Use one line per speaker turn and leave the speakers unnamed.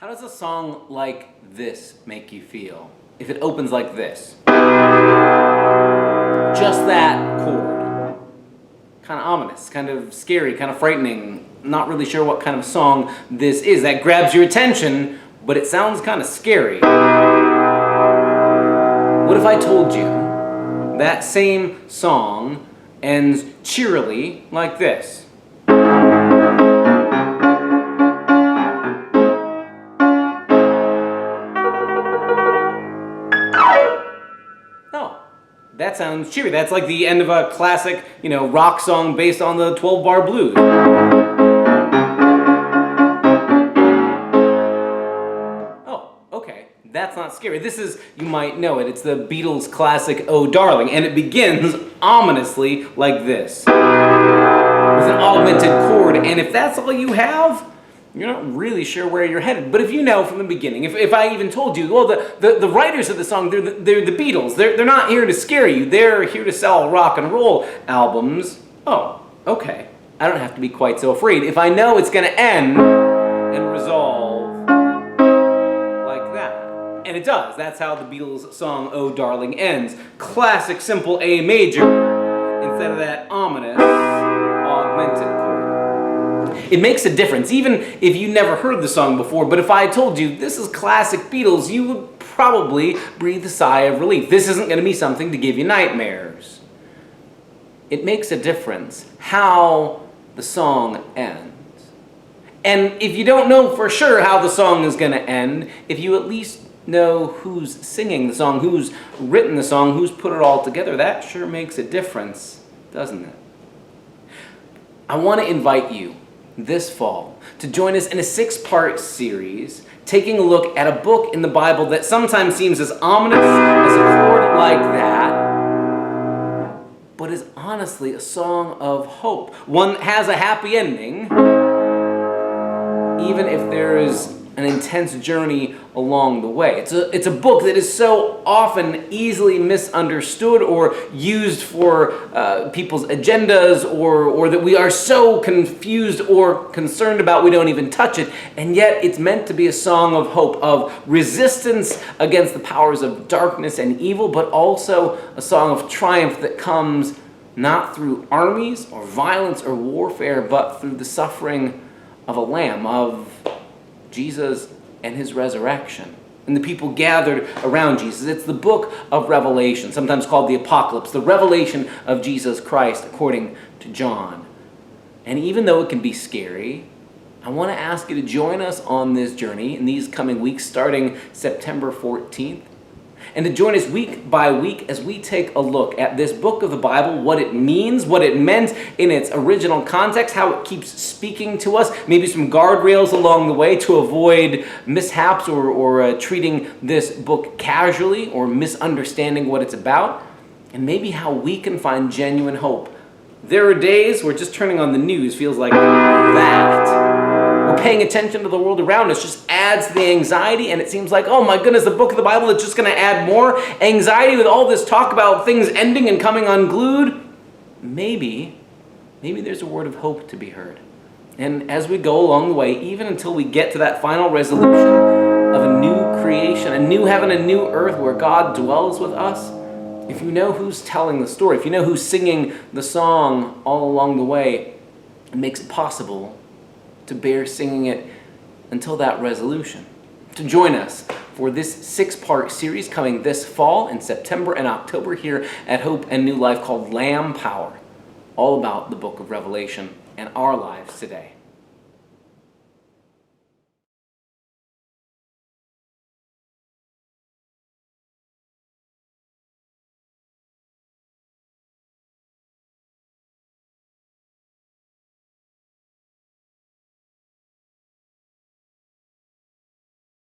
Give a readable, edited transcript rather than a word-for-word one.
How does a song like this make you feel? If it opens like this. Just that chord. Kind of ominous, kind of scary, kind of frightening. Not really sure what kind of song this is. That grabs your attention, but it sounds kind of scary. What if I told you that same song ends cheerily like this? That sounds cheery. That's like the end of a classic, rock song based on the 12-bar blues. Oh, okay. That's not scary. This is, you might know it, it's the Beatles' classic Oh Darling, and it begins ominously like this. With an augmented chord, and if that's all you have, you're not really sure where you're headed. But if you know from the beginning, if I even told you, well, the writers of the song, they're the Beatles. They're not here to scare you. They're here to sell rock and roll albums. Oh, okay. I don't have to be quite so afraid if I know it's going to end and resolve like that. And it does. That's how the Beatles' song Oh Darling ends. Classic simple A major instead of that ominous augmented chord. It makes a difference, even if you never heard the song before, but if I told you this is classic Beatles, you would probably breathe a sigh of relief. This isn't going to be something to give you nightmares. It makes a difference how the song ends. And if you don't know for sure how the song is going to end, if you at least know who's singing the song, who's written the song, who's put it all together, that sure makes a difference, doesn't it? I want to invite you this fall to join us in a 6-part series taking a look at a book in the Bible that sometimes seems as ominous as a chord like that, but is honestly a song of hope. One that has a happy ending, even if there is an intense journey along the way. It's a book that is so often easily misunderstood or used for people's agendas, or that we are so confused or concerned about we don't even touch it, and yet it's meant to be a song of hope, of resistance against the powers of darkness and evil, but also a song of triumph that comes not through armies or violence or warfare, but through the suffering of a lamb, of Jesus and his resurrection, and the people gathered around Jesus. It's the book of Revelation, sometimes called the Apocalypse, the revelation of Jesus Christ according to John. And even though it can be scary, I want to ask you to join us on this journey in these coming weeks, starting September 14th, and to join us week by week as we take a look at this book of the Bible, what it means, what it meant in its original context, how it keeps speaking to us, maybe some guardrails along the way to avoid mishaps or treating this book casually or misunderstanding what it's about, and maybe how we can find genuine hope. There are days where just turning on the news feels like that. Or paying attention to the world around us just adds to the anxiety, and it seems like, oh my goodness, the book of the Bible is just going to add more anxiety with all this talk about things ending and coming unglued. Maybe there's a word of hope to be heard. And as we go along the way, even until we get to that final resolution of a new creation, a new heaven, a new earth where God dwells with us, if you know who's telling the story, if you know who's singing the song all along the way, it makes it possible to bear singing it until that resolution. To join us for this 6-part series coming this fall in September and October here at Hope and New Life, called Lamb Power, all about the book of Revelation and our lives today.